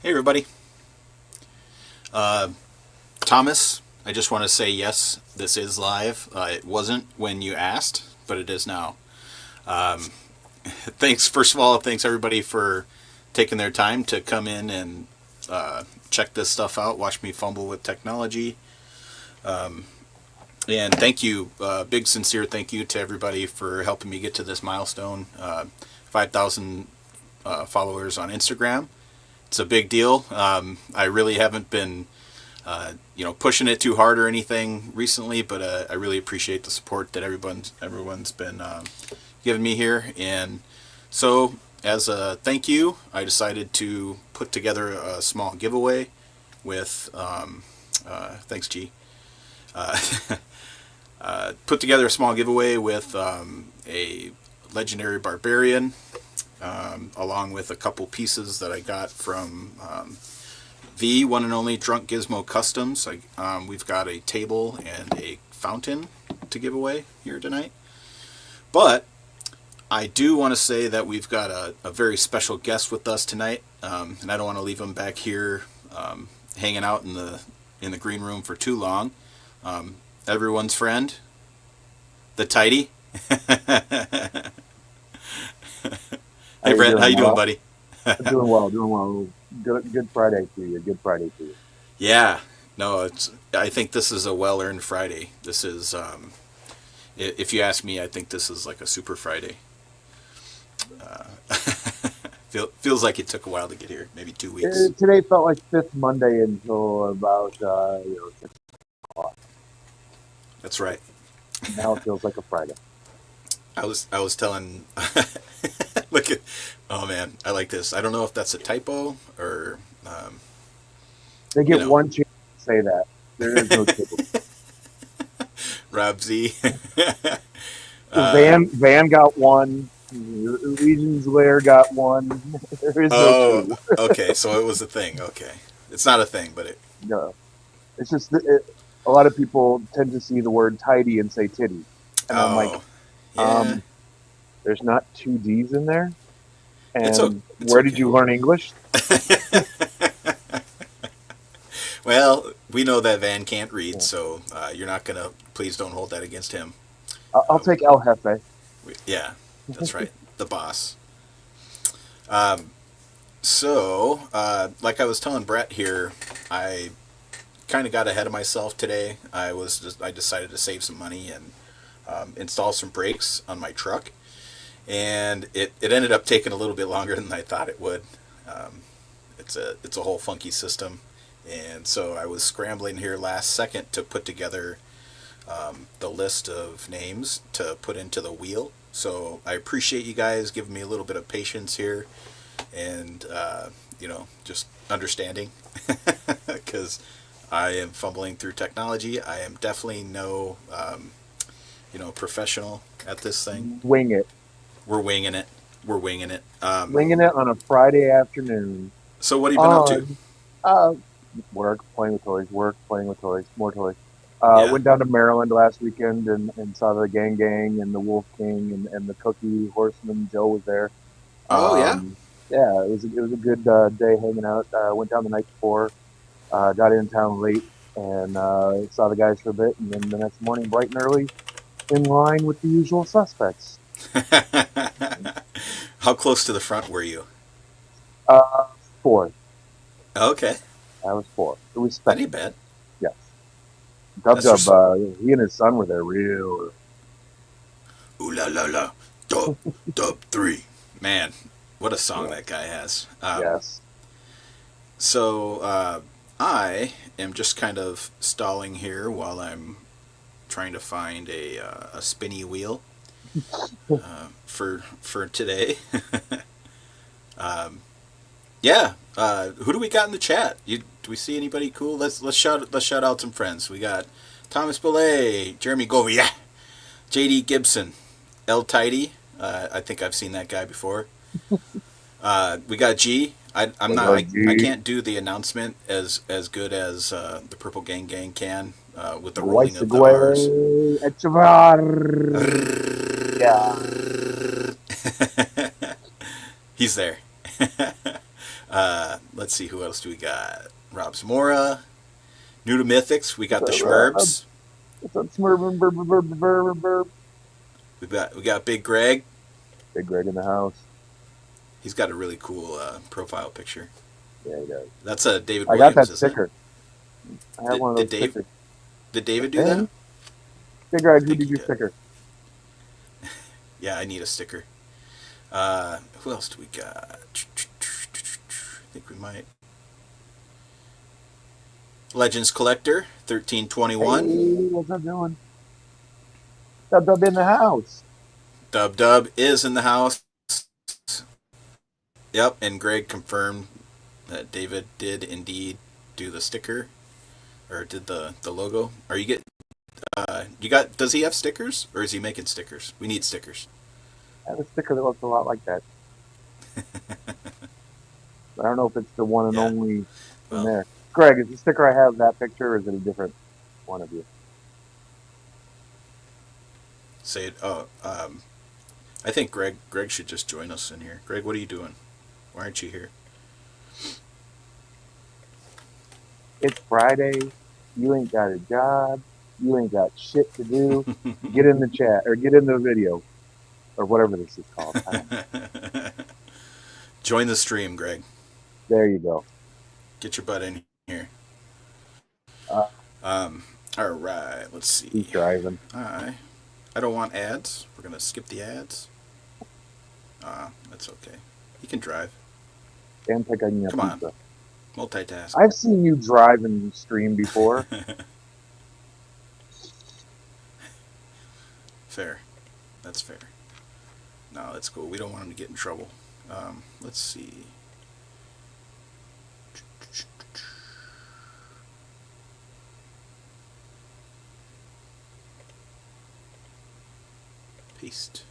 Hey, everybody. Uh, Thomas, I just want to say yes, this is live. It wasn't when you asked, but it is now. Um, Thanks, first of all, thanks everybody for taking their time to come in and check this stuff out, watch me fumble with technology. And thank you, big sincere thank you to everybody for helping me get to this milestone 5,000 followers on Instagram. It's a big deal. I really haven't been pushing it too hard or anything recently, but I really appreciate the support that everyone's been giving me here. And so, as a thank you, I decided to put together a small giveaway with thanks, G. Uh, put together a small giveaway with a legendary barbarian, along with a couple pieces that I got from the one and only Drunk Gizmo Customs. We've got a table and a fountain to give away here tonight. But I do want to say that we've got a very special guest with us tonight, and I don't want to leave him back here hanging out in the green room for too long. Everyone's friend, the Tidy. How Hey, you Brett, how doing, you doing, well? buddy? Doing well, doing well. Good Friday to you. Good Friday to you. Yeah, no, it's. I think this is a well-earned Friday. This is, if you ask me, I think this is like a super Friday. Feels like it took a while to get here, maybe 2 weeks. Today felt like fifth Monday until about 6 o'clock. That's right. Now it feels like a Friday. I was telling, look at, oh man, I like this. I don't know if that's a typo or, They you get know, one chance to say that. There is no two. Rob Z. uh, Van got one. Legion's Lair got one. There is no oh, two. okay, so it was a thing. Okay, it's not a thing, but it. No, it's just a lot of people tend to see the word tidy and say titty, and I'm like, Oh, yeah, um, there's not two D's in there. And it's where did okay. you learn English? Well, we know that Van can't read, Yeah. so you're not gonna. Please don't hold that against him. I'll Uh, take El Jefe. yeah, that's right. The boss. Um, like I was telling Brett here, I kind of got ahead of myself today. I decided to save some money and install some brakes on my truck, and it ended up taking a little bit longer than I thought it would. Um, it's a whole funky system, and so I was scrambling here last second to put together the list of names to put into the wheel. So I appreciate you guys giving me a little bit of patience here, and just understanding, because I am fumbling through technology. I am definitely no professional at this thing. Wing it. We're winging it. We're winging it. Winging it on a Friday afternoon. So what have you been up to? On uh, work, playing with toys, work, playing with toys, more toys. Yeah. Went down to Maryland last weekend and saw the Gang and the Wolf King and the Cookie Horseman. Joe was there. Oh yeah. Um, yeah, it was a good day hanging out. Went down the night before, got in town late, and saw the guys for a bit, and then the next morning, bright and early, in line with the usual suspects. How close to the front were you? Uh, Fourth. Okay, I was fourth. It was that ain't spectacle. bad. Yes. Dub That's for Dub, some. he and his son were there real. Ooh la la la. Dub dub three. Man, what a song Yeah. that guy has. Yes. So I am just kind of stalling here while I'm trying to find a spinny wheel for today. um, yeah. Who do we got in the chat? Do we see anybody cool? Let's shout out some friends. We got Thomas Belay, Jeremy Govia, JD Gibson, L Tidy. I think I've seen that guy before. We got G. I'm What not. about I G? can't do the announcement as good as the Purple Gang Gang can with the rolling of the R's. Guaysegue, Echevar. Yeah. He's there. Let's see, who else do we got? Rob Zamora. New to Mythics, we What's got the up, Rob? Schmerbs. What's up, Smurf? Burp, burp, burp, burp, burp. We got Big Greg. Big Greg in the house. He's got a really cool profile picture. Yeah, he does. That's a David I got that Williams, isn't it? sticker. I have Did, one of did those Dave stickers. did David do that? Hey, Big Greg, I who think did he your did. sticker? Yeah, I need a sticker. Who else do we got? I think we might. Legends Collector, Hey, 1321. what's up doing? Dub Dub in the house. Dub Dub is in the house. Yep, and Greg confirmed that David did indeed do the sticker, or did the logo. Are you get you got? Does he have stickers, or is he making stickers? We need stickers. I have a sticker that looks a lot like that. But I don't know if it's the one and Yeah. only in Well, there. Greg, is the sticker I have that picture, or is it a different one of you? say it. Oh, I think Greg should just join us in here. Greg, what are you doing? Why aren't you here? It's Friday. You ain't got a job. You ain't got shit to do. Get in the chat or get in the video or whatever this is called. I don't know. Join the stream, Greg. There you go. Get your butt in here. Uh, All right. Let's he's see. driving. I don't want ads. We're gonna skip the ads. That's okay. You can drive. And picking up Come on. pizza. Multitask. I've seen you drive and stream before. Fair. That's fair. No, that's cool. We don't want him to get in trouble. Let's see. Paste.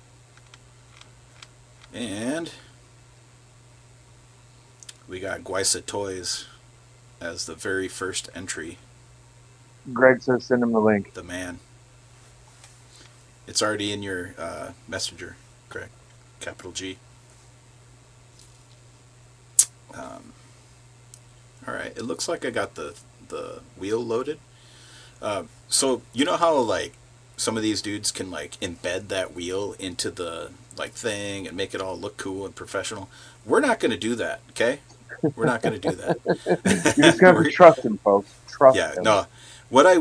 And we got Guisa Toys as the very first entry. Greg says send him the link. The man. It's already in your messenger, correct? Capital G. All right. It looks like I got the wheel loaded. So you know how like some of these dudes can like embed that wheel into the like thing and make it all look cool and professional. We're not going to do that, okay? We're not going to do that. You're just gonna have to trust him, folks. Trust Yeah, him. no. What I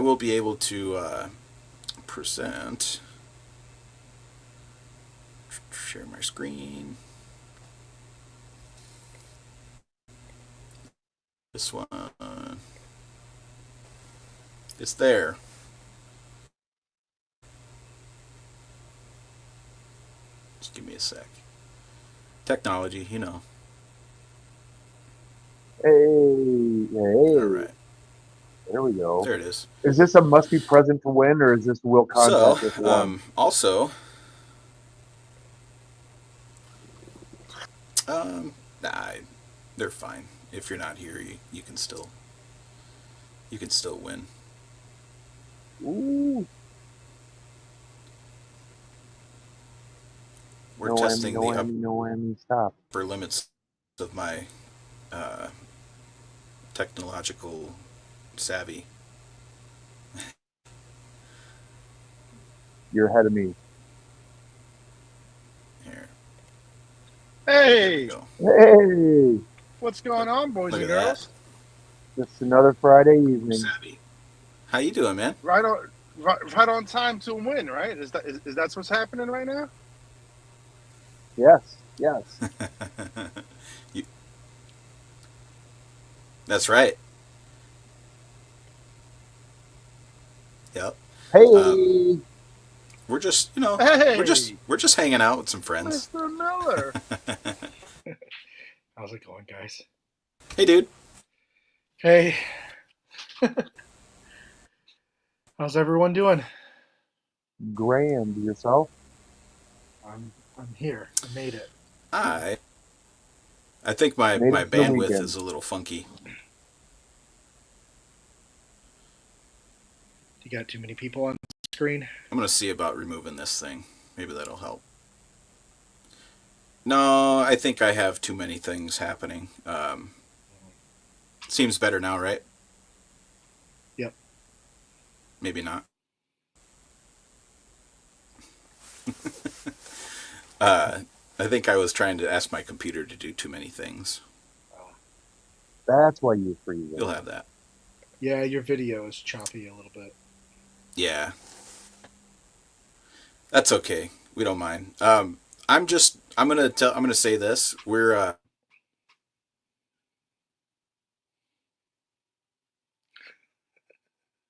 will be able to present. Share my screen. This one. It's there. Just give me a sec. Technology, you know. Hey, hey. All right. There we go. There it is. Is this a must be present to win, or is this will So, contact if won? also, nah, they're fine. If you're not here, you can still win. Ooh. We're No testing whammy, no the whammy, no whammy. Stop. upper limits of my uh, technological savvy. You're ahead of me. Here, Hey, go. Hey, what's going on, boys Look and at that. girls? just another Friday evening. Savvy. How you doing, man? Right on time to win, right? Is that what's happening right now? Yes, yes. You, that's right. Yep. Hey, We're just, Hey, we're just hanging out with some friends. Mr. Miller. How's it going, guys? Hey, dude. Hey, how's everyone doing? grand yourself. I'm here. I made it. I think my Made it to the bandwidth weekend. is a little funky. You got too many people on the screen? I'm gonna see about removing this thing. Maybe that'll help. No, I think I have too many things happening. Seems better now, right? Yep. Maybe not. I think I was trying to ask my computer to do too many things. That's why you freeze it. You'll have that. Yeah, your video is choppy a little bit. Yeah. That's okay. We don't mind. I'm gonna say this. We're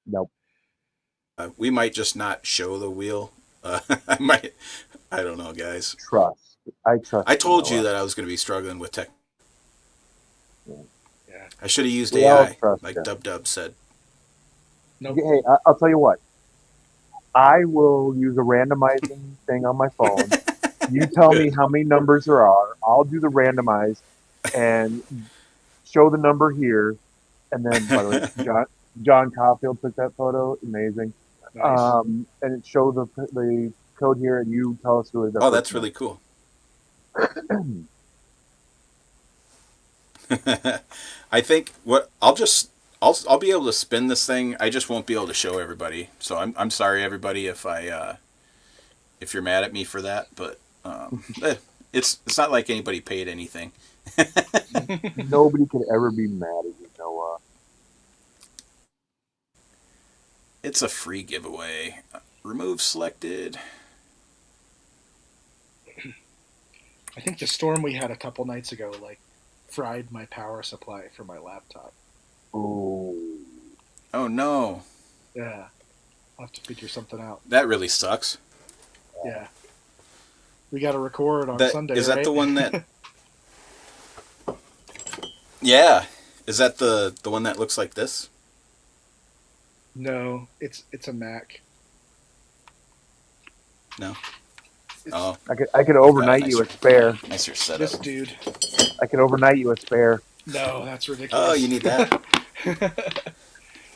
Nope. we might just not show the wheel. I don't know, guys. Trust. I trust. I told you Noah. that I was going to be struggling with tech. Yeah. I should have used We all AI, trust like you. Dub Dub said. Nope. Hey, I'll tell you what. I will use a randomizing thing on my phone. You tell me how many numbers there are. I'll do the randomize and show the number here. And then, by the way, John Caulfield took that photo. Amazing. Nice. And it show the code here, and you tell us who is that Oh, that's person really cool. I think I'll be able to spin this thing. I just won't be able to show everybody. So I'm sorry everybody if you're mad at me for that, but it's not like anybody paid anything. Nobody could ever be mad at you, Noah. It's a free giveaway. Remove selected. I think the storm we had a couple nights ago fried my power supply for my laptop. Oh. Oh no. Yeah. I'll have to figure something out. That really sucks. Yeah. We got to record on That, Sunday, is that right? the one that Yeah. Is that the one that looks like this? No, it's a Mac. No. It's Oh, I could overnight you a spare. nicer setup. this dude. I could overnight you a spare. No, that's ridiculous. Oh, you need that?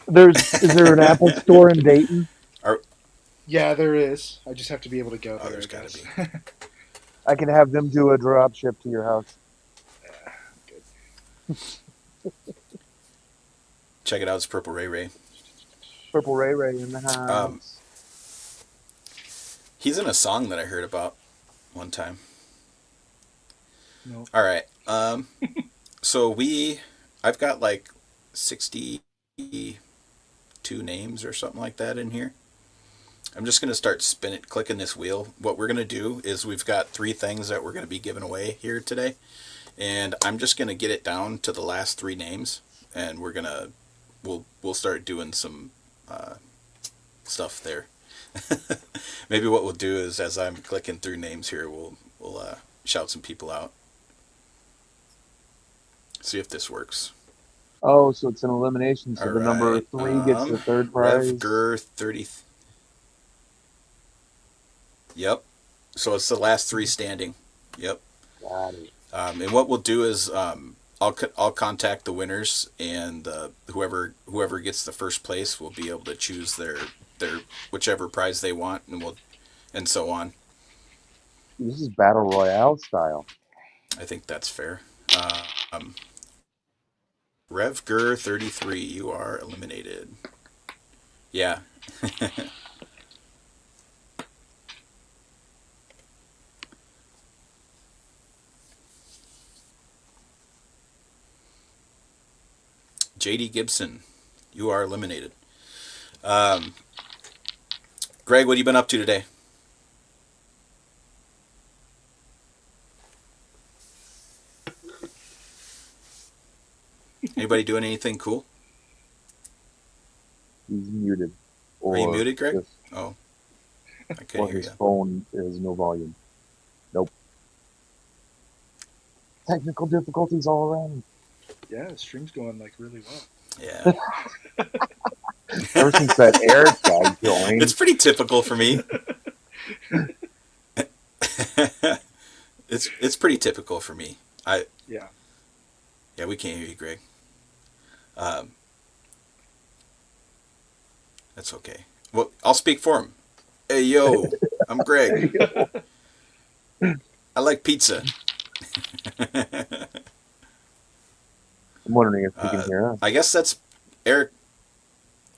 Is there an Apple store in Dayton? Yeah, there is. I just have to be able to go there. there's I gotta guess. be. I can have them do a drop ship to your house. Good. Check it out. It's Purple Ray Ray. Purple Ray Ray in the house. He's in a song that I heard about one time. No. All right. So I've got like 62 names or something like that in here. I'm just going to start clicking this wheel. What we're going to do is we've got 3 things that we're going to be giving away here today. And I'm just going to get it down to the last 3 names. And we'll start doing some stuff there. Maybe what we'll do is as I'm clicking through names here, we'll shout some people out. See if this works. Oh, so it's an elimination. So All the number right, 3 gets the third prize. RevGur 30. Yep. So it's the last 3 standing. Yep. Got it. And what we'll do is I'll contact the winners, and whoever gets the first place will be able to choose their whichever prize they want, and so on. This is Battle Royale style. I think that's fair. RevGur 33, you are eliminated. Yeah. JD Gibson, you are eliminated. Greg, what have you been up to today? Anybody doing anything cool? He's muted. Are you muted, Greg? His, Oh, I or couldn't hear his you. phone is no volume. Nope. Technical difficulties all around. Yeah, the stream's going really well. Yeah. Ever since that Eric guy joined. It's pretty typical for me. It's pretty typical for me. Yeah. Yeah, we can't hear you, Greg. That's okay. Well, I'll speak for him. Hey, yo, I'm Greg. I like pizza. I'm wondering if you can hear us. I guess that's Eric.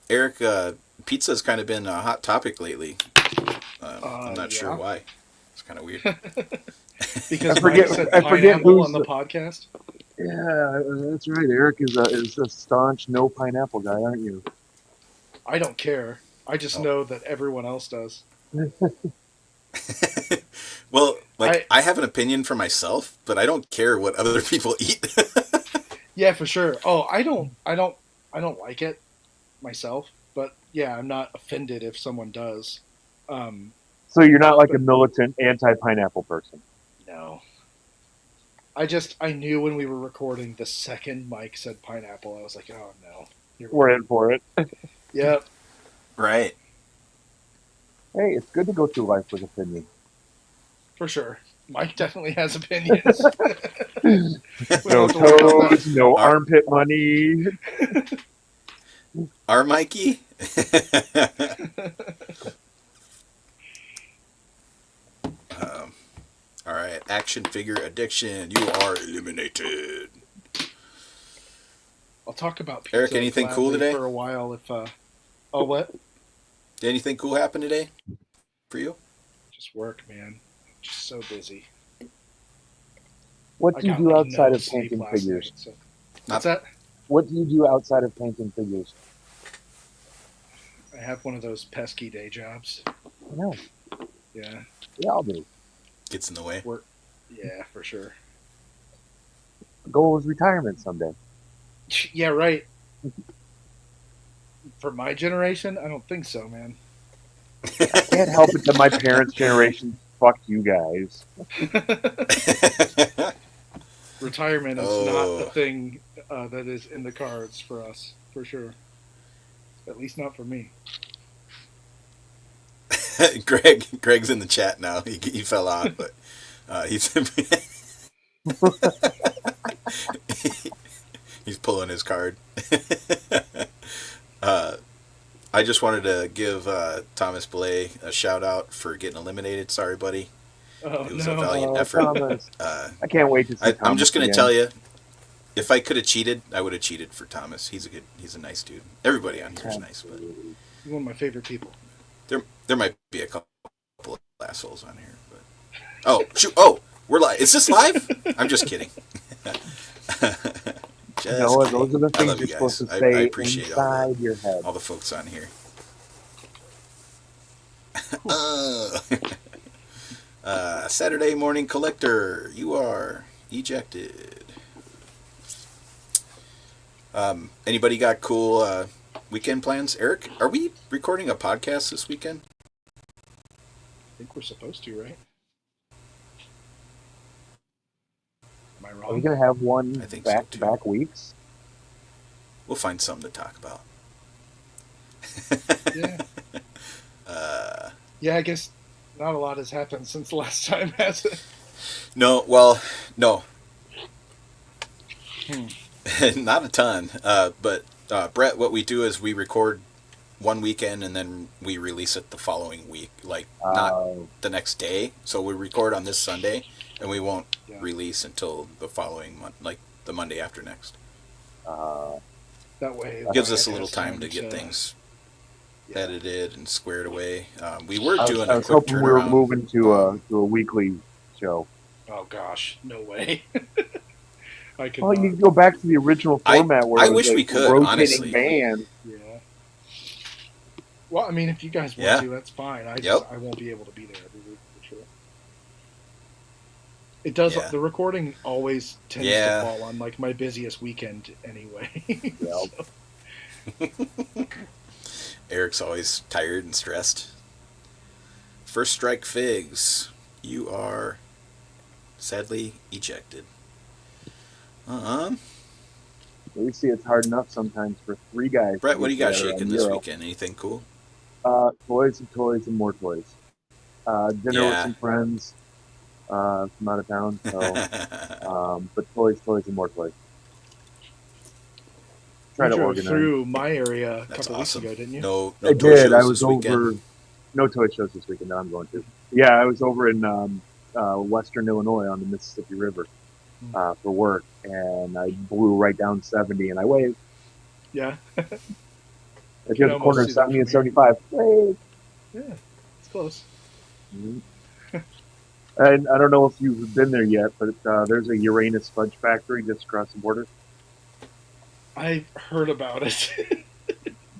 Eric, pizza's kind of been a hot topic lately. I'm not sure why. It's kind of weird. Because Mike said pineapple on the podcast. Yeah, that's right. Eric is a staunch no pineapple guy, aren't you? I don't care. I just know that everyone else does. Well, I have an opinion for myself, but I don't care what other people eat. Yeah, for sure. Oh, I don't like it myself, but yeah, I'm not offended if someone does. So you're not like a militant anti-pineapple person? No. I knew when we were recording the second Mike said pineapple, I was like, oh no. We're in for it. Yep. Right. Hey, it's good to go through life with opinions. For sure. Mike definitely has opinions. No toes, no armpit money. Our Mikey? All right, action figure addiction. You are eliminated. I'll talk about pizza Eric, anything cool today? For a while if oh, what? Did anything cool happen today for you? Just work, man. Just so busy. What do you do outside of painting figures? So. What's that? What do you do outside of painting figures? I have one of those pesky day jobs. I know. Yeah. We all do. Gets in the way. Work. Yeah, for sure. The goal is retirement someday. Yeah, right. For my generation, I don't think so, man. I can't help it that my parents' generation fucked you guys. Retirement is not a thing that is in the cards for us, for sure. At least not for me. Greg's in the chat now. He fell off, but he's he's pulling his card. I just wanted to give Thomas Belay a shout out for getting eliminated. Sorry, buddy. It was a valiant effort. I can't wait to see Thomas I'm just going to again. tell you, if I could have cheated, I would have cheated for Thomas. He's a nice dude. Everybody on here is nice, but he's one of my favorite people. There might be a couple of assholes on here, but oh shoot! Oh, we're live. Is this live? I'm just kidding. No, those are the things you're supposed to say I appreciate inside your head. All the folks on here. Saturday morning collector, you are ejected. Anybody got cool weekend plans? Eric, are we recording a podcast this weekend? I think we're supposed to, right? Am I wrong? Are we going to have one back-to-back weeks? We'll find something to talk about. Yeah. Yeah, I guess not a lot has happened since last time, has it? No, well, no. Not a ton. But Brett, what we do is we record one weekend and then we release it the following week, like not the next day. So we record on this Sunday and we won't release until the following month, like the Monday after next. That way, it gives us a little time to get things edited and squared away. We were doing a quick turnaround. I was hoping we were moving to a weekly show. Oh gosh, no way. I could. Well, you go back to the original format where I wish we could, honestly. Band. Yeah. Well, I mean, if you guys want to, that's fine. I won't be able to be there every week for sure. It does. Yeah. The recording always tends to fall on like my busiest weekend anyway. Eric's always tired and stressed. First Strike Figs, you are sadly ejected. We see it's hard enough sometimes for three guys. Brett, what do you got shaking this weekend? Anything cool? Toys and toys and more toys. Dinner with some friends from out of town. So, but toys and more toys. You drove through my area a couple weeks ago, didn't you? No I did. I was over. No toy shows this weekend. No, I'm going to. Yeah, I was over in Western Illinois on the Mississippi River for work, and I blew right down 70, and I waved. Yeah, If can you're at the almost corner of see that 70 from and here. 75, wave. Yeah, it's close. Mhm. And I don't know if you've been there yet, but there's a Uranus fudge factory just across the border. I've heard about it.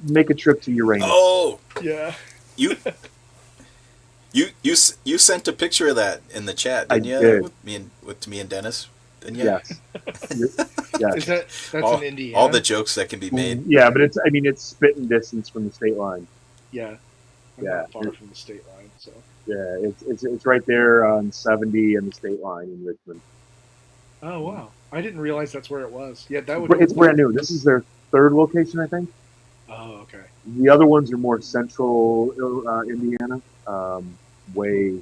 Make a trip to Uranus. Oh, Yeah. you you sent a picture of that in the chat, I didn't you? did. With me and Dennis, didn't you? Yes. You- Is yes. that's in All the Indiana? jokes that can be made. Yeah, but it's spitting distance from the state line. Yeah. I'm Yeah. not far from the state line, so. Yeah, it's right there on 70 and the state line in Richmond. Oh wow. I didn't realize that's where it was. Yeah, that would It's brand new. This is their third location, I think. Oh, okay. The other ones are more central Indiana. Way.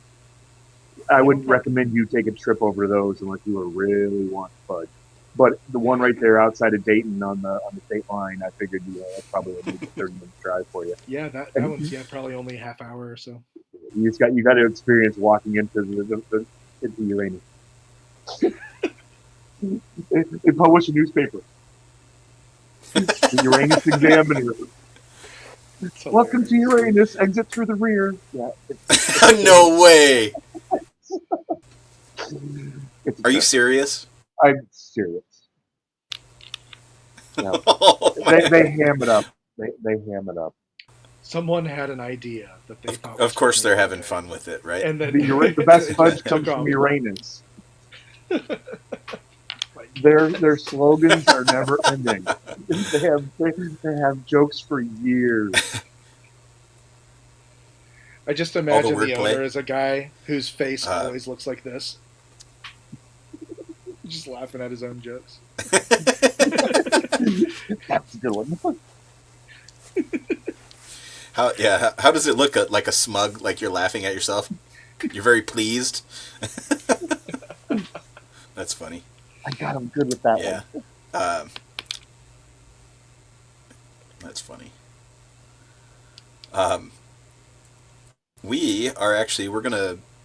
I would recommend you take a trip over those unless you really want fudge. But the one right there outside of Dayton on the state line, I figured that's probably a maybe 30-minute drive for you. Yeah, that And one's probably only a half hour or so. you got to experience walking into into Uranus. They publish a newspaper. The Uranus Examiner. It's Welcome to hilarious. Uranus. Exit through the rear. Yeah, No way. it's Are you serious? I'm serious. No, Oh they ham it up. They ham it up. Someone had an idea that they thought. Of course, funny they're one having day. fun with it, right? And then The best fudge it comes took from off. Uranus. Like, Their slogans are never ending. They have jokes for years. I just imagine the wordplay. owner as a guy whose face Uh, always looks like this, just laughing at his own jokes. That's a good one. How does it look? Like a smug, like you're laughing at yourself? You're very pleased. That's funny. I got him good with that Yeah. one. That's funny.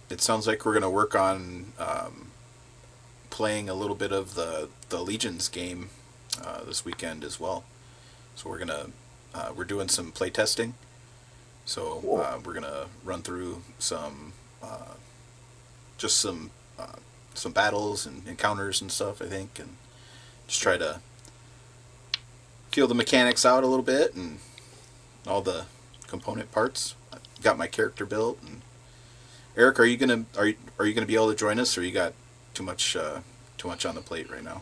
It sounds like we're gonna work on playing a little bit of the Legions game this weekend as well. So we're doing some play testing. So Cool. we're gonna run through just some battles and encounters and stuff, I think, and just try to feel the mechanics out a little bit and all the component parts. I got my character built. And Eric, are you gonna be able to join us, or you got too much on the plate right now?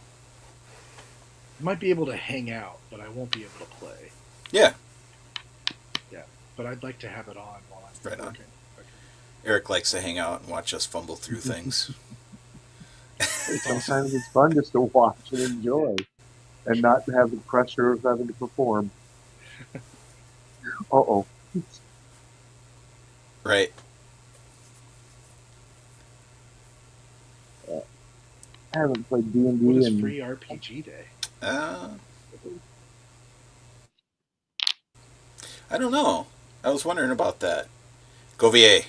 I might be able to hang out, but I won't be able to play. Yeah, Yeah, but I'd like to have it on while I'm Right on. working. Okay. Eric likes to hang out and watch us fumble through things. Sometimes it's fun just to watch and enjoy, and not to have the pressure of having to perform. Uh-oh. Right. I haven't played What D&D is in free RPG day? I don't know. I was wondering about that. Govier, do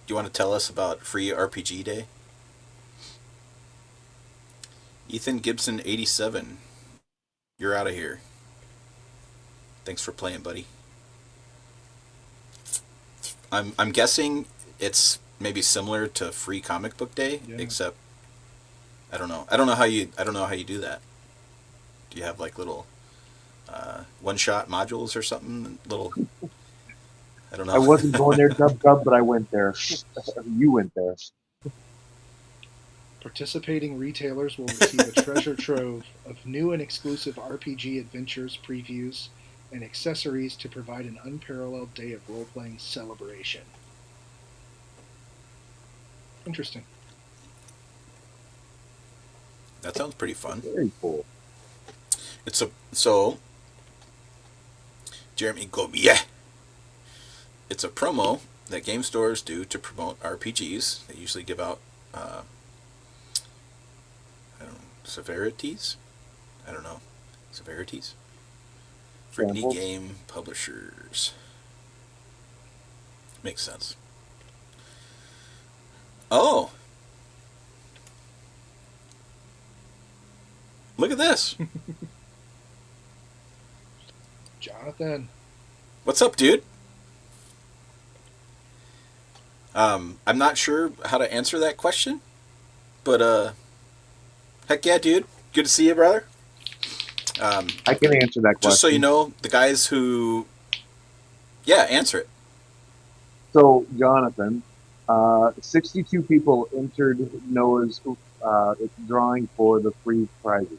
you want to tell us about Free RPG Day? Ethan Gibson 87, you're out of here. Thanks for playing, buddy. I'm guessing it's maybe similar to Free Comic Book Day, Yeah. except I don't know. I don't know how you do that. Do you have like little one-shot modules or something? Little, I don't know. I wasn't going there, Dub, but I went there. You went there. Participating retailers will receive a treasure trove of new and exclusive RPG adventures, previews, and accessories to provide an unparalleled day of role-playing celebration. Interesting. That sounds pretty fun. Very cool. Jeremy Gobier. It's a promo that game stores do to promote RPGs. They usually give out severities? I don't know. Severities? For indie Samples? game publishers. Makes sense. Oh, look at this. Jonathan. What's up, dude? I'm not sure how to answer that question, but heck yeah, dude. Good to see you, brother. I can answer that question. Just so you know, the guys who, yeah, answer it. So, Jonathan, 62 people entered Noah's drawing for the free prizes.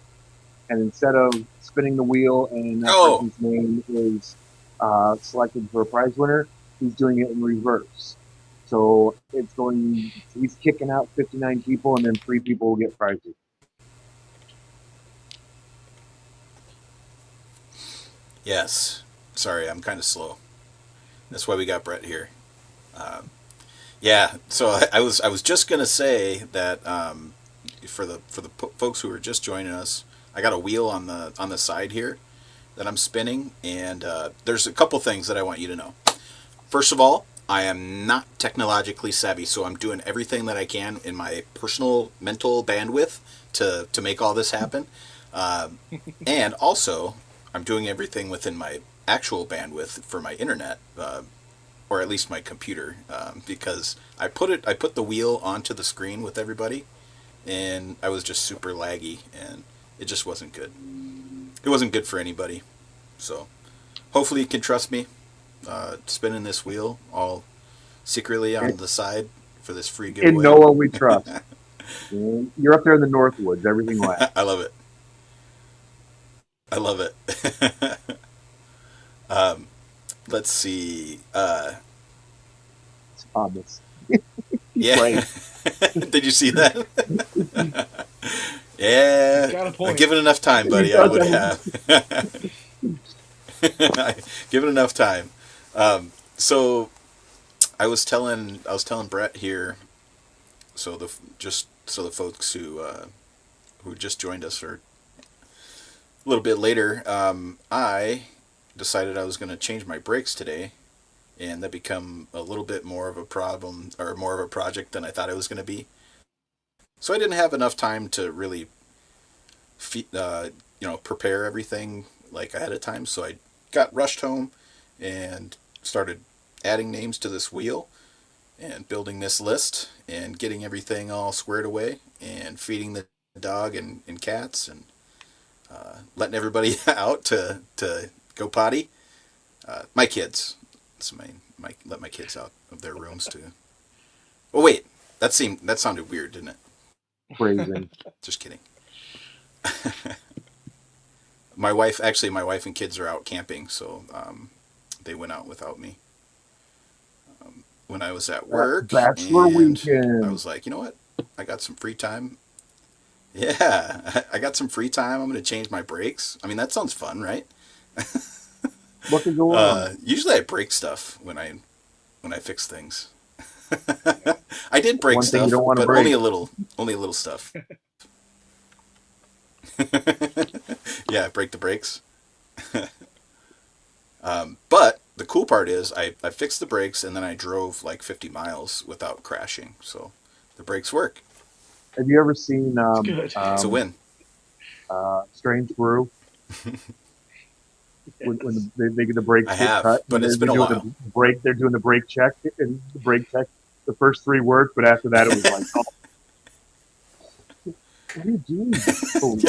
And instead of spinning the wheel and that Oh, person's name is selected for a prize winner, he's doing it in reverse. So he's kicking out 59 people, and then 3 people will get prizes. yes. Sorry, I'm kind of slow. That's why we got Brett here. Um, yeah. So I was just gonna say that for the folks who are just joining us, I got a wheel on the side here that I'm spinning, and there's a couple things that I want you to know. First of all, I am not technologically savvy, so I'm doing everything that I can in my personal mental bandwidth to make all this happen. And also, I'm doing everything within my actual bandwidth for my internet, or at least my computer, because I put the wheel onto the screen with everybody, and I was just super laggy, and it just wasn't good. It wasn't good for anybody. So hopefully you can trust me, spinning this wheel all secretly on the side for this free In giveaway. Noah, we trust. You're up there in the Northwoods. Everything lasts. I love it. I love it. um, let's see. Thomas. Yeah. Right. Did you see that? He's Yeah. got a point. Given enough time, buddy, I would have. Given enough time. So I was telling Brett here. So just so the folks who just joined us or a little bit later, I decided I was going to change my brakes today, and that become a little bit more of a problem or more of a project than I thought it was going to be. So I didn't have enough time to really, prepare everything like ahead of time. So I got rushed home and started adding names to this wheel and building this list and getting everything all squared away and feeding the dog and cats and letting everybody out to go potty. My kids. So let my kids out of their rooms too. Oh wait, that sounded weird, didn't it? Phrasing. Just kidding. My wife and kids are out camping, so they went out without me when I was at work, Bachelor and weekend. I was like, you know what? I got some free time. Yeah, I got some free time. I'm going to change my brakes. I mean, that sounds fun, right? What could go wrong? Usually I break stuff when I fix things. I did break One thing stuff, you don't want to but break. only a little stuff. Yeah, break the brakes. But the cool part is I fixed the brakes and then I drove like 50 miles without crashing. So the brakes work. Have you ever seen good. It's a win. Strange Brew? When they get the brakes I get have, cut, but and it's been a doing while. they're doing the brake check, and the brake check, the first 3 worked, but after that it was like, oh, what are you doing?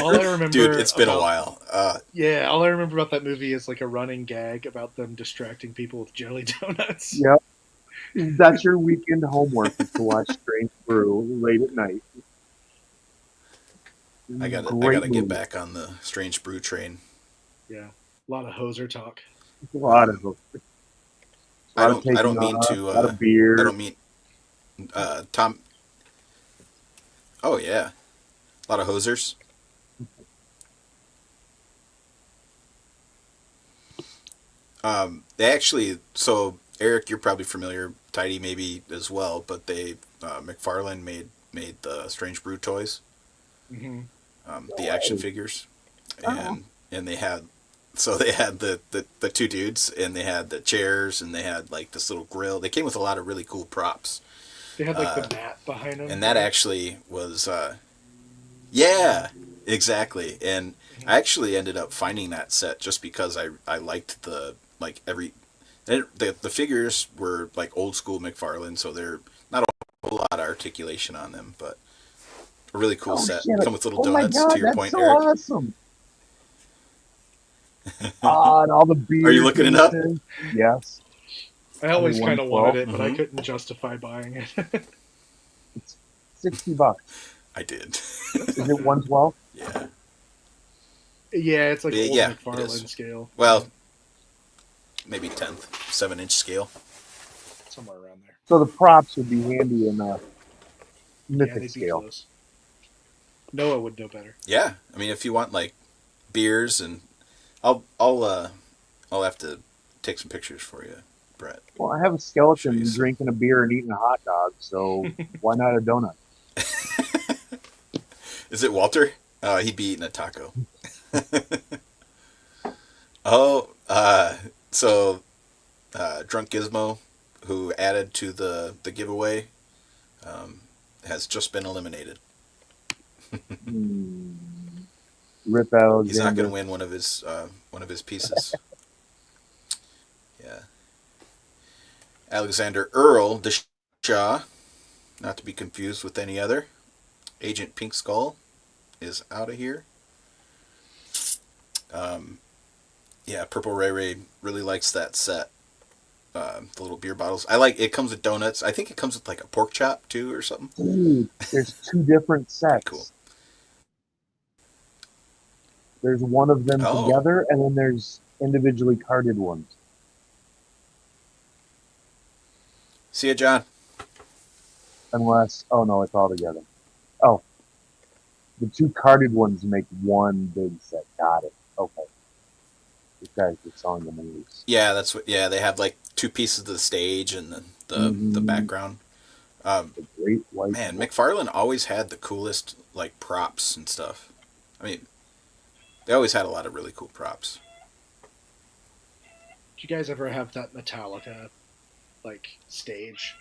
All I remember, Dude, it's been a about- while. Yeah, all I remember about that movie is like a running gag about them distracting people with jelly donuts. Yep. That's your weekend homework, is to watch Strange Brew late at night. I gotta Great get movie. back on the Strange Brew train. Yeah, a lot of hoser talk. A lot of them. I don't mean to. A lot of beer. I don't mean Tom. Oh yeah, a lot of hosers. They actually. So Eric, you're probably familiar. Tidy maybe as well, but they McFarlane made the Strange Brew toys, Hmm. the action figures, and they had. So they had the 2 dudes, and they had the chairs, and they had like this little grill. They came with a lot of really cool props. They had like the mat behind them. And that actually was, yeah, exactly. And I actually ended up finding that set just because I liked the, like, the figures were like old school McFarlane, so they're not a whole lot of articulation on them, but a really cool Oh set. shit! Come with little Oh my donuts, god, to your that's point, so Eric. awesome! Ah, and all the beer. Are you looking it up? cases. Yes. I always Only kind of wanted 112. it, but I couldn't justify buying it. It's $60. I did. Is it 112? Yeah. Yeah, it's like old Yeah, it McFarlane is. scale. Well, maybe 10th, 7-inch scale. Somewhere around there. So the props would be handy in Yeah, mythic they'd be scale. close. Noah would know better. Yeah, I mean, if you want like beers, and I'll have to take some pictures for you, Brett. Well, I have a Show skeleton you some. drinking a beer and eating a hot dog, so why not a donut? Is it Walter? He'd be eating a taco. Oh, so Drunk Gizmo, who added to the giveaway, has just been eliminated. Rip Alexander. He's not going to win one of his pieces. Yeah. Alexander Earl Deshaw, not to be confused with any other. Agent Pink Skull is out of here. Yeah, Purple Ray Ray really likes that set. The little beer bottles. I like it. Comes with donuts. I think it comes with like a pork chop too, or something. Ooh, there's two different sets. Cool. There's one of them Oh. together, and then there's individually carded ones. See ya, John. Unless, oh no, it's all together. Oh, the two carded ones make one big set. Got it. Okay. These guys are selling the movies. Yeah, that's what. Yeah, they have like two pieces of the stage and the background. The Great White. Man, McFarlane always had the coolest like props and stuff. I mean, they always had a lot of really cool props. Did you guys ever have that Metallica like stage?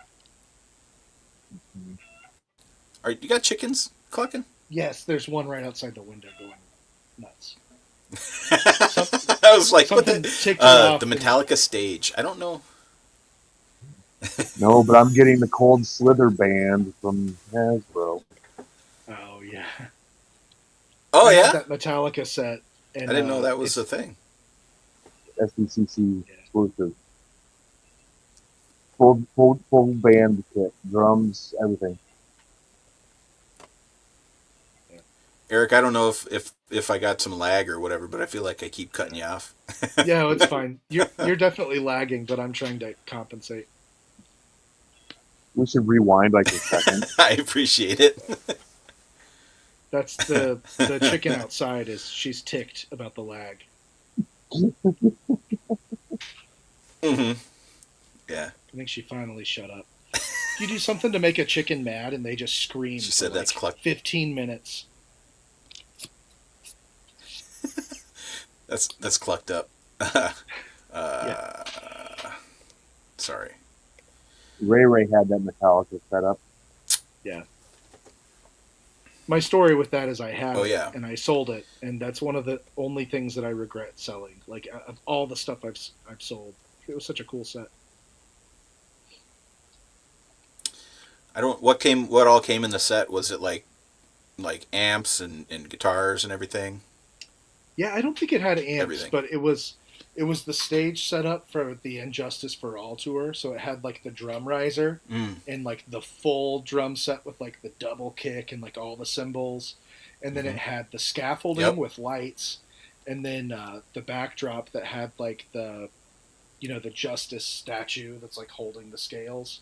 All right, you got chickens clucking? Yes, there's one right outside the window going nuts. I was like, what Something the ticked me off. the Metallica stage? I don't know. No, but I'm getting the Cold Slither band from Hasbro. Oh yeah. Oh I had yeah, that Metallica set. And, I didn't know that was a thing. SDCC exclusive. Full band kit, drums, everything. Eric, I don't know if I got some lag or whatever, but I feel like I keep cutting you off. Yeah, it's fine. You're definitely lagging, but I'm trying to compensate. We should rewind like a second. I appreciate it. That's the chicken outside is she's ticked about the lag. Mm-hmm. Yeah. I think she finally shut up. You do something to make a chicken mad and they just scream. She said for that's like cluck. 15 minutes. That's clucked up. Yeah. Sorry. Ray had that Metallica set up. Yeah. My story with that is I had Oh, it yeah. and I sold it, and that's one of the only things that I regret selling. Like of all the stuff I've sold, it was such a cool set. What all came in the set? Was it like amps and guitars and everything? Yeah, I don't think it had amps, Everything. but it was the stage set up for the Injustice for All tour, so it had like the drum riser and like the full drum set with like the double kick and like all the cymbals, and then it had the scaffolding with lights, and then the backdrop that had like the the Justice statue that's like holding the scales.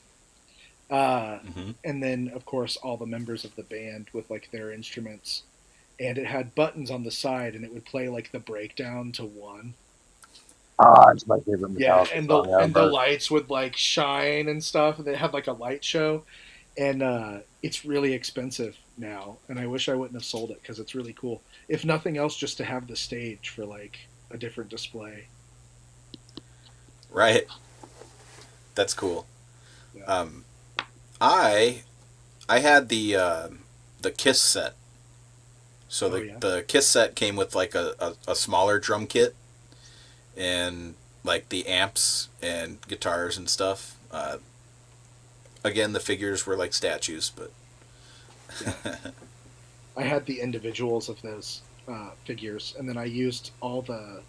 And then of course all the members of the band with like their instruments, and it had buttons on the side and it would play like the breakdown to 1. Ah, it's my favorite Metallica Yeah, and song the ever. lights would like shine and stuff. They had like a light show, and it's really expensive now. And I wish I wouldn't have sold it because it's really cool. If nothing else, just to have the stage for like a different display. Right. That's cool. Yeah. I I had the Kiss set. So Oh yeah. the Kiss set came with like a smaller drum kit and like the amps and guitars and stuff. Again, the figures were like statues, but Yeah. I had the individuals of those figures, and then I used all the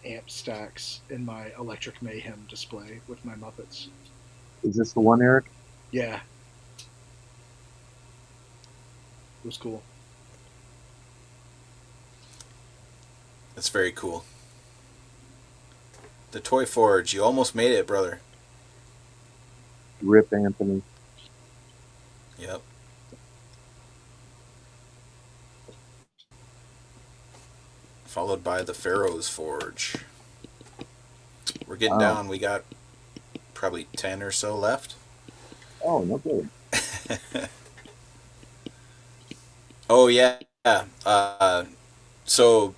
amp stacks in my Electric Mayhem display with my Muppets. Is this the one, Eric? Yeah, it was cool. it's very cool. The Toy Forge, you almost made it, brother. Rip Anthony. Yep. Followed by the Pharaoh's Forge. We're getting Wow. down. We got probably 10 or so left. Oh, no good. Oh yeah. So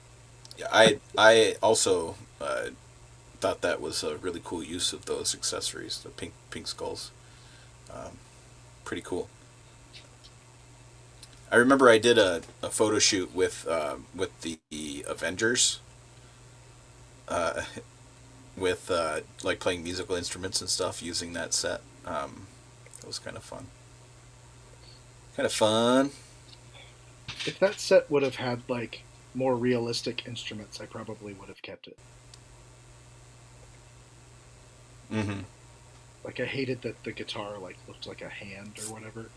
I also thought that was a really cool use of those accessories, the pink skulls. Pretty cool. I remember I did a photo shoot with the Avengers, with like playing musical instruments and stuff using that set. It was kind of fun. Kind of fun. If that set would have had like more realistic instruments, I probably would have kept it. Mm-hmm. Like I hated that the guitar like looked like a hand or whatever.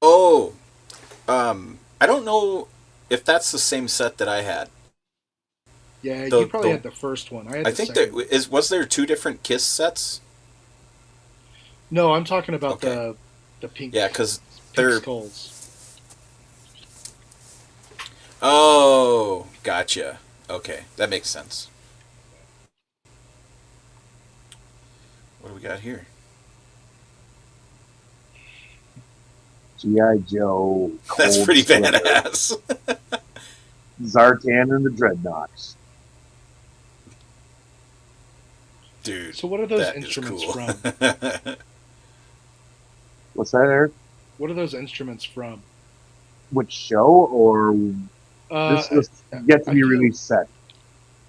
Oh, I don't know if that's the same set that I had. Yeah, you The probably the had the first one. I had I the think there second one. was there two different Kiss sets. No, I'm talking about Okay. the pink Yeah, because pink they're. skulls. Oh, gotcha. Okay, that makes sense. What do we got here? G.I. Joe. That's Cold pretty Slither, badass. Zartan and the Dreadnoks. Dude, So what are those that is instruments cool. from? What's that, Eric? What are those instruments from? Which show or this I, was yet to I be feel released set?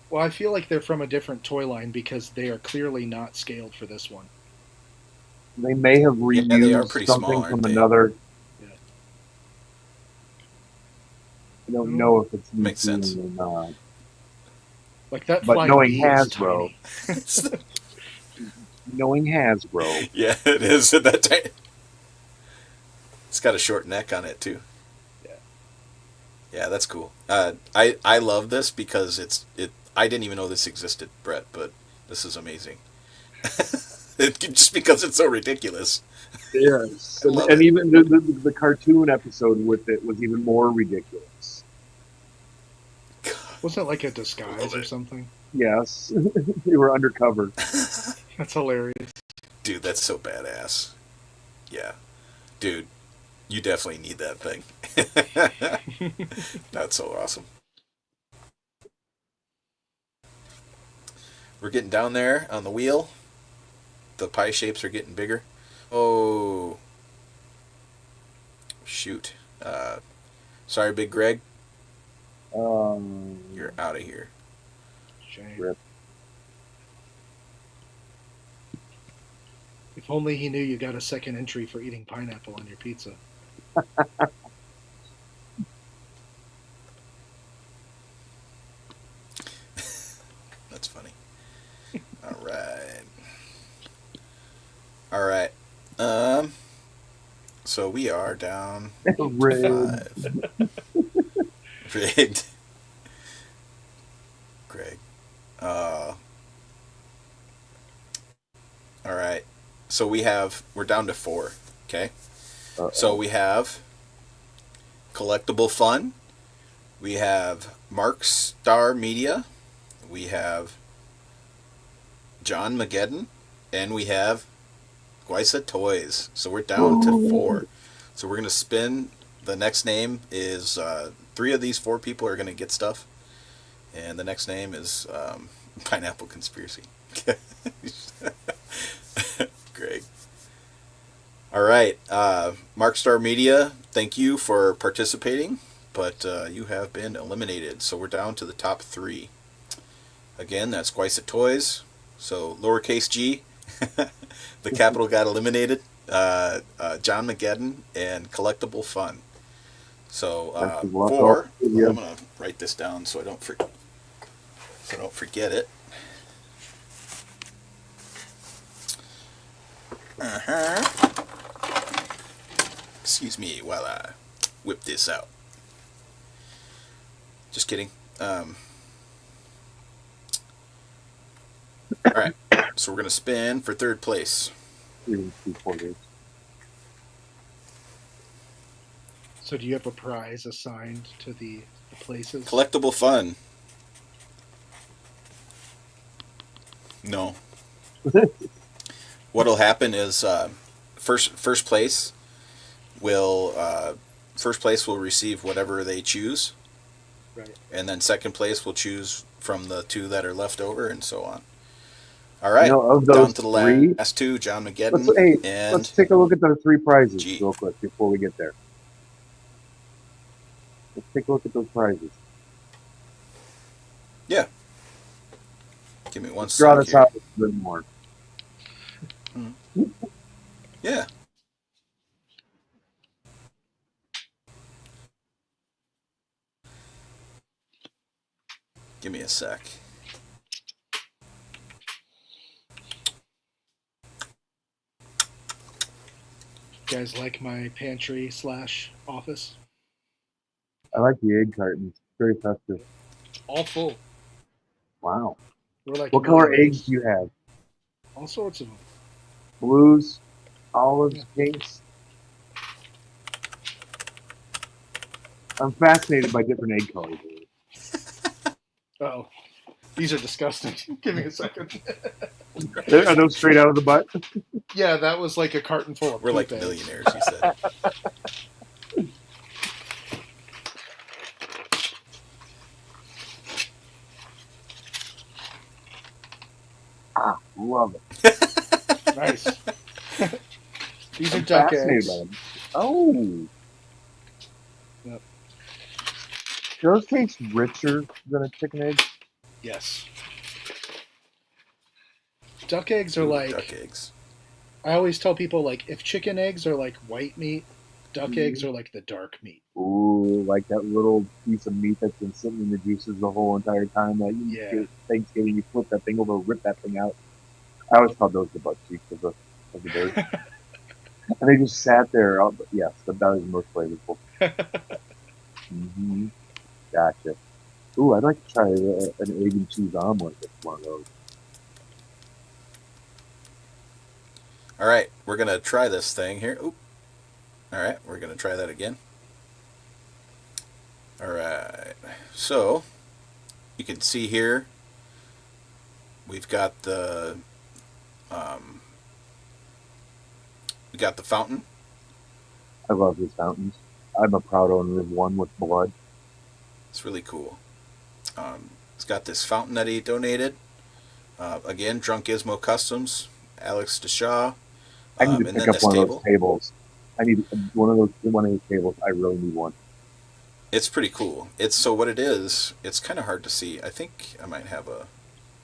well. I feel like they're from a different toy line because they are clearly not scaled for this one. They may have Yeah, they are reused pretty small, something aren't from they? another. Yeah. I don't Mm, know if it's Makes sense. or not. like that But flying knowing bee is Hasbro, tiny. knowing Hasbro, Yeah, it is at that time. It's got a short neck on it too. Yeah. Yeah, that's cool. I love this because it. I didn't even know this existed, Brett, but this is amazing. Just because it's so ridiculous. yes, I love and it. even the cartoon episode with it was even more ridiculous. Wasn't it like a I disguise love or it. something? Yes, they were undercover. That's hilarious. Dude, that's so badass. Yeah. Dude, you definitely need that thing. That's so awesome. We're getting down there on the wheel. The pie shapes are getting bigger. Oh, shoot. Sorry, Big Greg. You're out of here. Shame. Rip. If only he knew you got a second entry for eating pineapple on your pizza. That's funny. All right. All right. So we are down Rigged. 5. Rigged. Greg. All right. So we're down to 4. Okay. Uh-oh. So we have Collectible Fun. We have Mark Star Media. We have John Mageddon. And we have Guisa Toys. So we're down to 4. So we're going to spin. The next name is 3 of these 4 people are going to get stuff. And the next name is Pineapple Conspiracy. All right, Markstar Media, thank you for participating, but you have been eliminated. So we're down to the top three. Again, that's Quicet Toys. So lowercase g, the capital got eliminated. John McGedden and Collectible Fun. So Best of luck all four. to I'm you. gonna write this down so I don't forget it. Excuse me while I whip this out. Just kidding. All right. So we're gonna spin for third place. 3 3/4. So do you have a prize assigned to the places? Collectible Fun. No. What'll happen is first place will receive whatever they choose, Right. and then second place will choose from the two that are left over, and so on. All right, Of down those to the three, last two: John let's McGedden and let's take a look at the 3 prizes G. real quick before we get there. Let's take a look at those prizes. Yeah. Give me one Draw sec this here. out a bit more. Yeah. Give me a sec. You guys like my pantry / office? I like the egg cartons. Very festive. All full. Wow. We're like What color millionaires. eggs do you have? All sorts of them. Blues, olives, Yeah. pinks. I'm fascinated by different egg colors. Oh, these are disgusting. Give me a second. Are those straight out of the butt? Yeah, that was like a carton full of We're like poop eggs. millionaires, he said. Love it. Nice. These are I'm duck fascinated eggs. by them. Oh. Yep. Do those taste richer than a chicken egg? Yes. Duck eggs are Ooh, like, duck eggs. I always tell people, like, if chicken eggs are like white meat, duck eggs are like the dark meat. Ooh, like that little piece of meat that's been sitting in the juices the whole entire time. That you Yeah. get Thanksgiving, you flip that thing over, rip that thing out. I always called those the butt cheeks of the bird. And they just sat there. Yes, that is most flavorful. Mm-hmm. Gotcha. Ooh, I'd like to try an egg and cheese omelet with one of those. All right, we're gonna try this thing here. Oop. All right, we're gonna try that again. All right, so you can see here we've got the we got the fountain. I love these fountains. I'm a proud owner of one with blood. It's really cool. It's got this fountain that he donated. Again, Drunk Gizmo Customs, Alex DeShaw, I need to and pick then up this one of table. those tables. I need one of those tables. I really need one. It's pretty cool. It's so what it is. It's kind of hard to see. I think I might have a.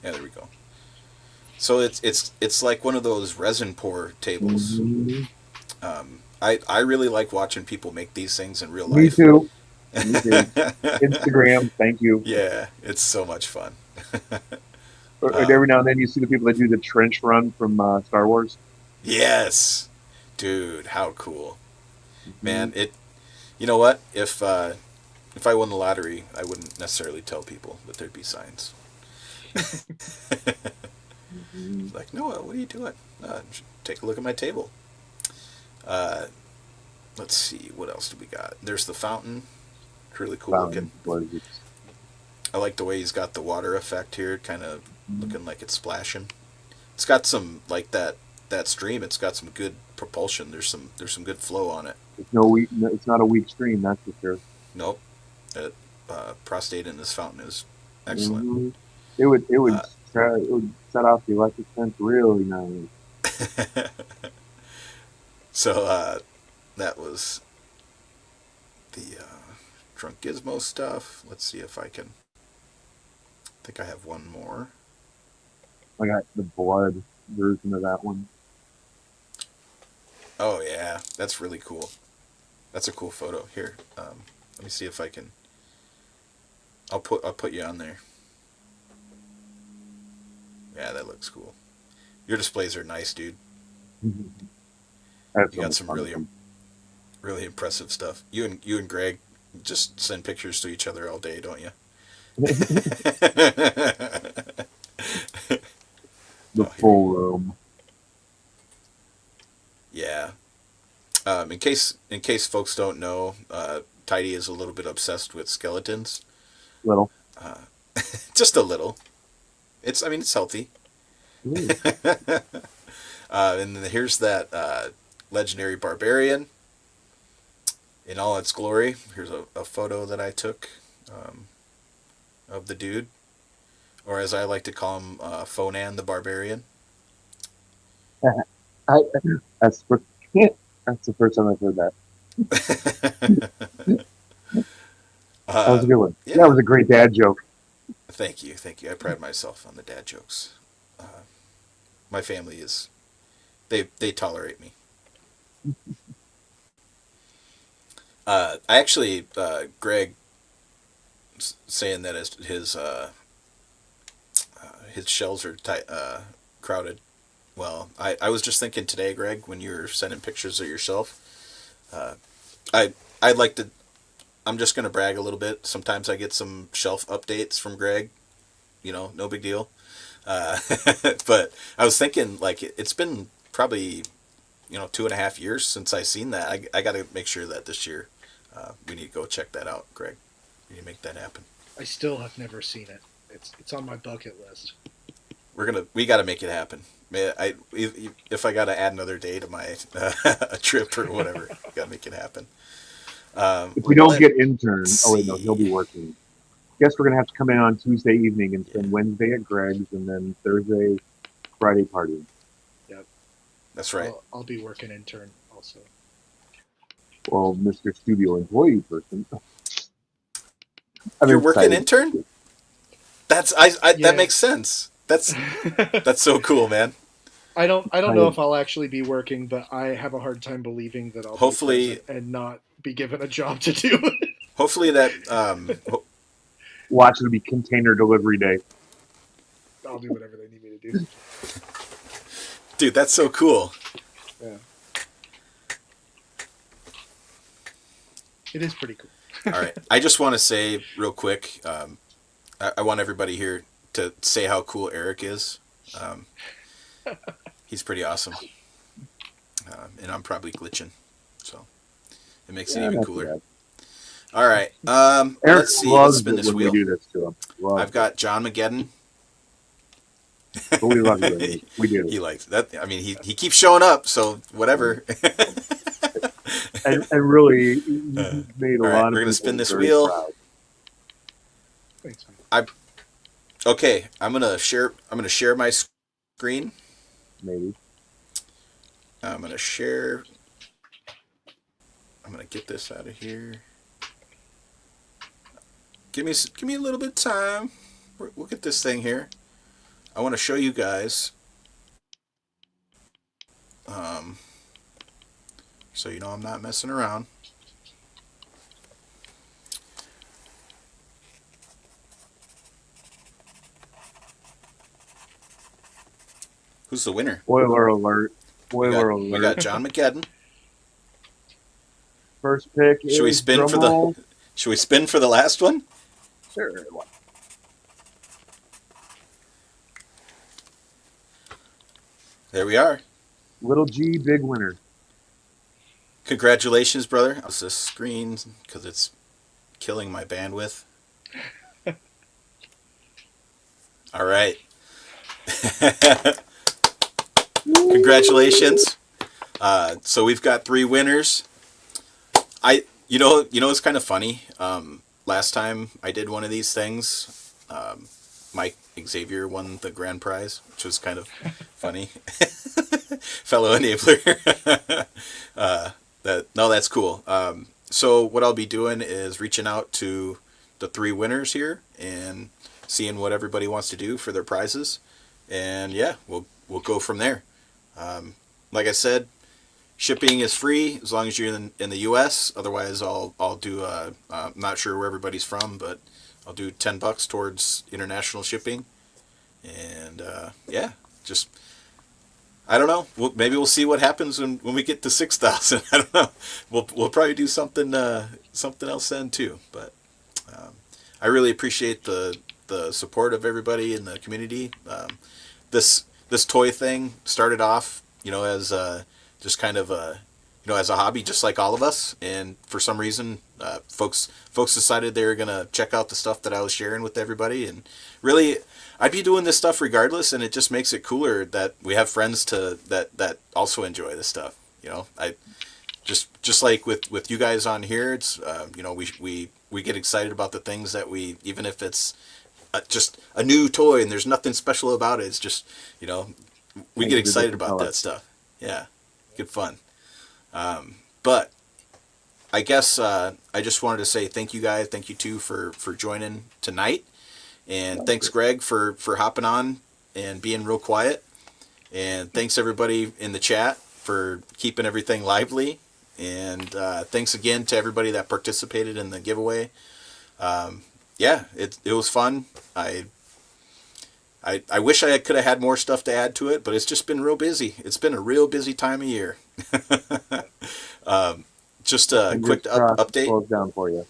Yeah, there we go. So it's like one of those resin pour tables. Mm-hmm. I really like watching people make these things in real Me life. too. Me too. Instagram, thank you. Yeah, it's so much fun. And every now and then you see the people that do the trench run from Star Wars. Yes, dude, how cool, man! It, you know what? If I won the lottery, I wouldn't necessarily tell people, but there'd be signs. Like, Noah, what are you doing? Take a look at my table. Let's see, what else do we got? There's the fountain. It's really cool looking. I like the way he's got the water effect here, kind of looking like it's splashing. It's got some like that stream. It's got some good propulsion. There's some good flow on it. It's not a weak stream, that's for sure. Nope. Prostate in this fountain is excellent. Mm-hmm. It would set off the electric fence really nice. So that was the Drunk Gizmo stuff. Let's see if I can. I think I have one more. I got the blood version of that one. Oh yeah, that's really cool. That's a cool photo. Here, let me see if I can. I'll put you on there. Yeah, that looks cool. Your displays are nice, dude. That's You got some really fun. really impressive stuff. You and Greg just send pictures to each other all day, don't you? The Oh, full room. yeah. In case folks don't know, Tidy is a little bit obsessed with skeletons. Little. Just a little. It's healthy. Ooh. And then here's that legendary barbarian in all its glory. Here's a photo that I took of the dude, or as I like to call him, Fonan the Barbarian. I, that's for, that's the first time I've heard that. That was a good one. Yeah. That was a great dad joke. Thank you. I pride myself on the dad jokes. My family is, they tolerate me. I actually, Greg saying that his shelves are crowded. Well, I was just thinking today, Greg, when you were sending pictures of yourself, I'd like to. I'm just gonna brag a little bit. Sometimes I get some shelf updates from Greg. No big deal. But I was thinking, like, it's been probably 2.5 years since I seen that. I got to make sure that this year we need to go check that out, Greg. We need to make that happen. I still have never seen it. It's on my bucket list. We got to make it happen. If I got to add another day to my a trip or whatever, got to make it happen. If we don't get intern, oh wait, no, see. he'll be working. Guess we're gonna have to come in on Tuesday evening and spend Wednesday at Greg's and then Thursday, Friday partying. Yep. That's right. I'll be working intern also. Well, Mr. Studio employee person. You're working excited. intern? Yeah. That makes sense. That's so cool, man. I don't know if I'll actually be working, but I have a hard time believing that I'll Hopefully- be present and not be given a job to do. Hopefully that Watch, it'll be container delivery day. I'll do whatever they need me to do. dude, that's so cool. Yeah. It is pretty cool. All right. I just want to say real quick, I want everybody here to say how cool Eric is. He's pretty awesome. And I'm probably glitching. So it makes it even not cooler. too bad. All right. Eric Let's see. Let's loves spin it this when wheel. we do this to him. Loves I've got John McGedden. it. But we love you. We do. He likes that. I mean, he keeps showing up, so whatever. And really, he's made a All right, lot of we're gonna people spin this very wheel. proud. Thanks, man. Okay, I'm gonna share my screen. Maybe. I'm gonna share. I'm gonna get this out of here. Give me a little bit of time. We'll get this thing here. I want to show you guys. So you know I'm not messing around. Who's the winner? Spoiler alert. We Spoiler got alert. John McGedden. First pick Should we is spin for the- drumroll. Should we spin for the last one? Sure. There we are. Little G, big winner. Congratulations, brother. I'll this screen because it's killing my bandwidth. All right. Congratulations. So we've got 3 winners. It's kind of funny. Last time I did one of these things, Mike Xavier won the grand prize, which was kind of funny. Fellow enabler. That's cool. So what I'll be doing is reaching out to the 3 winners here and seeing what everybody wants to do for their prizes, and yeah, we'll go from there. Like I said, shipping is free as long as you're in the U.S. Otherwise, I'll do. I'm not sure where everybody's from, but I'll do $10 towards international shipping, and yeah, just. I don't know. Maybe we'll see what happens when we get to 6,000. I don't know. We'll probably do something else then too. But I really appreciate the support of everybody in the community. This toy thing started off, as just kind of as a hobby, just like all of us. And for some reason, folks decided they were gonna check out the stuff that I was sharing with everybody. And really, I'd be doing this stuff regardless, and it just makes it cooler that we have friends that also enjoy this stuff. I just like with you guys on here, it's we get excited about the things that even if it's just a new toy and there's nothing special about it, it's just we get excited about that stuff. Yeah, good fun. But I guess I just wanted to say thank you guys, thank you too for joining tonight. And thanks, Greg, for hopping on and being real quiet. And thanks, everybody in the chat, for keeping everything lively. And thanks again to everybody that participated in the giveaway. Yeah, it was fun. I wish I could have had more stuff to add to it, but it's just been real busy. It's been a real busy time of year. Just a quick update. Slows down for you.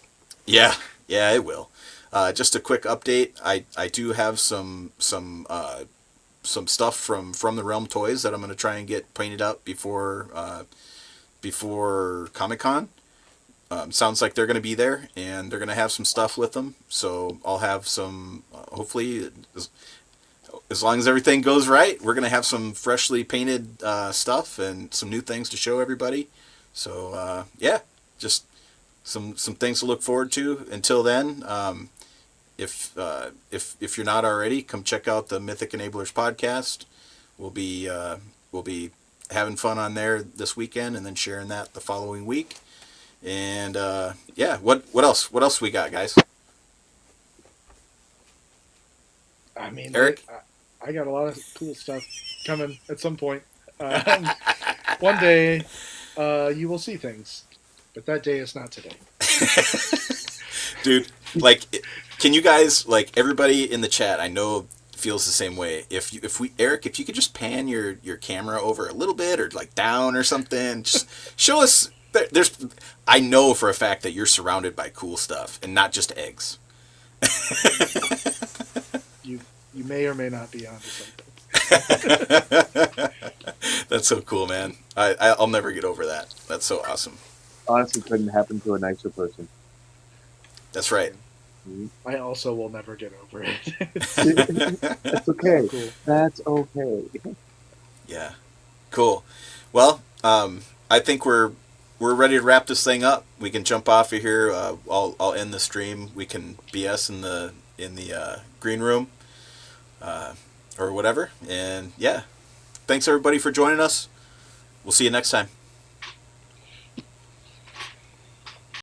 Yeah, it will. Just a quick update. I do have some stuff from the Realm Toys that I'm going to try and get painted up before Comic-Con. Sounds like they're going to be there, and they're going to have some stuff with them. So I'll have some. Hopefully, as long as everything goes right, we're going to have some freshly painted stuff and some new things to show everybody. So yeah, just some things to look forward to. Until then. If you're not already, come check out the Mythic Enablers podcast. We'll be having fun on there this weekend, and then sharing that the following week. And yeah, what else? What else we got, guys? I mean, Eric, I got a lot of cool stuff coming at some point. One day, you will see things, but that day is not today. Dude, can you guys, everybody in the chat, I know feels the same way. Eric, if you could just pan your camera over a little bit, or down or something, just show us. I know for a fact that you're surrounded by cool stuff and not just eggs. You may or may not be onto something. That's so cool, man. I'll never get over that. That's so awesome. Honestly, couldn't happen to a nicer person. That's right. I also will never get over it. That's okay. Cool. That's okay. Yeah. Cool. Well, I think we're ready to wrap this thing up. We can jump off of here. I'll end the stream. We can BS in the green room, or whatever. And yeah, thanks everybody for joining us. We'll see you next time.